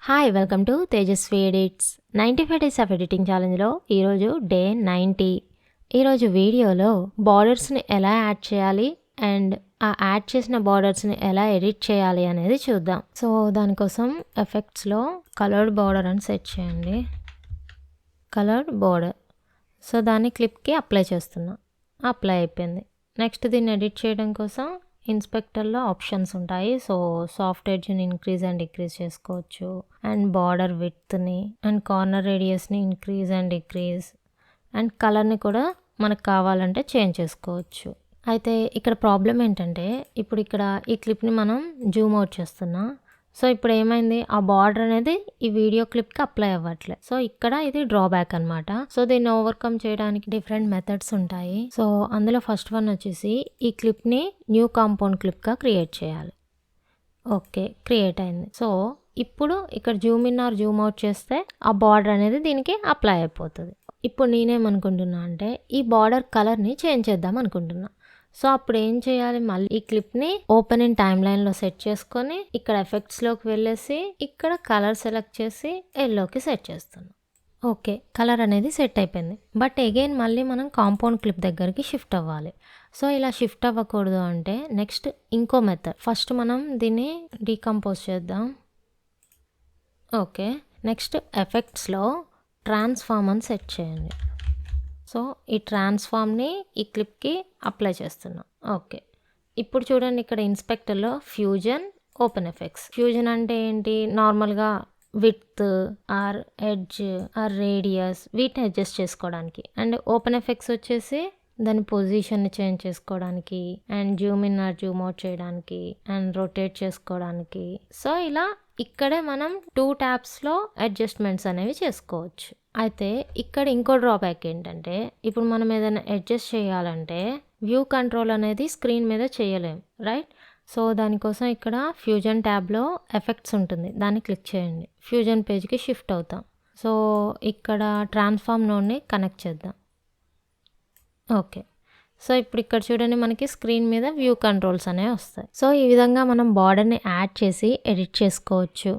Hi welcome to Tejaswi edits 95 days of editing ఛాలెంజ్లో ఈరోజు day 90. ఈరోజు వీడియోలో బార్డర్స్ని ఎలా యాడ్ చేయాలి అండ్ ఆ యాడ్ చేసిన బార్డర్స్ని ఎలా ఎడిట్ చేయాలి అనేది చూద్దాం. సో దానికోసం ఎఫెక్ట్స్లో కలర్డ్ బార్డర్ అని సెట్ చేయండి. Coloured border. సో దాన్ని క్లిప్కి అప్లై చేస్తున్నా. అప్లై అయిపోయింది. నెక్స్ట్ దీన్ని ఎడిట్ చేయడం కోసం ఇన్స్పెక్టర్లో ఆప్షన్స్ ఉంటాయి. సో సాఫ్ట్ ఎడ్జ్ని ఇంక్రీజ్ అండ్ డిక్రీజ్ చేసుకోవచ్చు, అండ్ బార్డర్ విడ్త్ని అండ్ కార్నర్ రేడియస్ని ఇంక్రీజ్ అండ్ డిక్రీజ్, అండ్ కలర్ని కూడా మనకు కావాలంటే చేంజ్ చేసుకోవచ్చు. అయితే ఇక్కడ ప్రాబ్లం ఏంటంటే ఇప్పుడు ఇక్కడ ఈ క్లిప్ని మనం జూమ్ అవుట్ చేస్తున్నా. సో ఇప్పుడు ఏమైంది, ఆ బార్డర్ అనేది ఈ వీడియో క్లిప్కి అప్లై అవ్వట్లే. సో ఇక్కడ ఇది డ్రాబ్యాక్ అనమాట. సో దీన్ని ఓవర్కమ్ చేయడానికి డిఫరెంట్ మెథడ్స్ ఉంటాయి. సో అందులో ఫస్ట్ వన్ వచ్చేసి ఈ క్లిప్ని న్యూ కాంపౌండ్ క్లిప్గా క్రియేట్ చేయాలి. ఓకే, క్రియేట్ అయింది. సో ఇప్పుడు ఇక్కడ zoom in or zoom out చేస్తే ఆ బార్డర్ అనేది దీనికి అప్లై అయిపోతుంది. ఇప్పుడు నేనేమనుకుంటున్నా అంటే ఈ బార్డర్ కలర్ని చేంజ్ చేద్దాం అనుకుంటున్నా. సో అప్పుడు ఏం చేయాలి, మళ్ళీ ఈ క్లిప్ని ఓపెన్ ఇన్ టైమ్ లైన్లో సెట్ చేసుకొని ఇక్కడ ఎఫెక్ట్స్లోకి వెళ్ళేసి ఇక్కడ కలర్ సెలెక్ట్ చేసి ఎల్లోకి సెట్ చేస్తున్నాం. ఓకే, కలర్ అనేది సెట్ అయిపోయింది. బట్ అగైన్ మళ్ళీ మనం కాంపౌండ్ క్లిప్ దగ్గరికి షిఫ్ట్ అవ్వాలి. సో ఇలా షిఫ్ట్ అవ్వకూడదు అంటే నెక్స్ట్ ఇంకో మెథడ్. ఫస్ట్ మనం దీన్ని డీకంపోజ్ చేద్దాం. ఓకే, నెక్స్ట్ ఎఫెక్ట్స్లో ట్రాన్స్ఫార్మ్ అని సెట్ చేయండి. సో ఈ ట్రాన్స్ఫార్మ్ని ఈ క్లిప్కి అప్లై చేస్తున్నాం. ఓకే, ఇప్పుడు చూడండి ఇక్కడ ఇన్స్పెక్టర్లో ఫ్యూజన్, ఓపెన్ ఎఫెక్ట్స్. ఫ్యూజన్ అంటే ఏంటి, నార్మల్గా width or edge or radius వీటిని అడ్జస్ట్ చేసుకోవడానికి, అండ్ ఓపెన్ ఎఫెక్ట్స్ వచ్చేసి దాని పొజిషన్ని చేంజ్ చేసుకోవడానికి, and zoom in or zoom out చేయడానికి, అండ్ రొటేట్ చేసుకోవడానికి. సో ఇలా ఇక్కడే మనం 2 ట్యాబ్స్లో అడ్జస్ట్మెంట్స్ అనేవి చేసుకోవచ్చు. అయితే ఇక్కడ ఇంకో డ్రాబ్యాక్ ఏంటంటే ఇప్పుడు మనం ఏదైనా అడ్జస్ట్ చేయాలంటే వ్యూ కంట్రోల్ అనేది స్క్రీన్ మీద చేయలేం, రైట్? సో దానికోసం ఇక్కడ ఫ్యూజన్ ట్యాబ్లో ఎఫెక్ట్స్ ఉంటుంది, దాన్ని క్లిక్ చేయండి. ఫ్యూజన్ పేజ్కి షిఫ్ట్ అవుతాం. సో ఇక్కడ ట్రాన్స్ఫార్మ్ నోడ్ని కనెక్ట్ చేద్దాం. ఓకే, సో ఇప్పుడు ఇక్కడ చూడండి మనకి స్క్రీన్ మీద వ్యూ కంట్రోల్స్ అనేవి వస్తాయి. సో ఈ విధంగా మనం బార్డర్ని యాడ్ చేసి ఎడిట్ చేసుకోవచ్చు.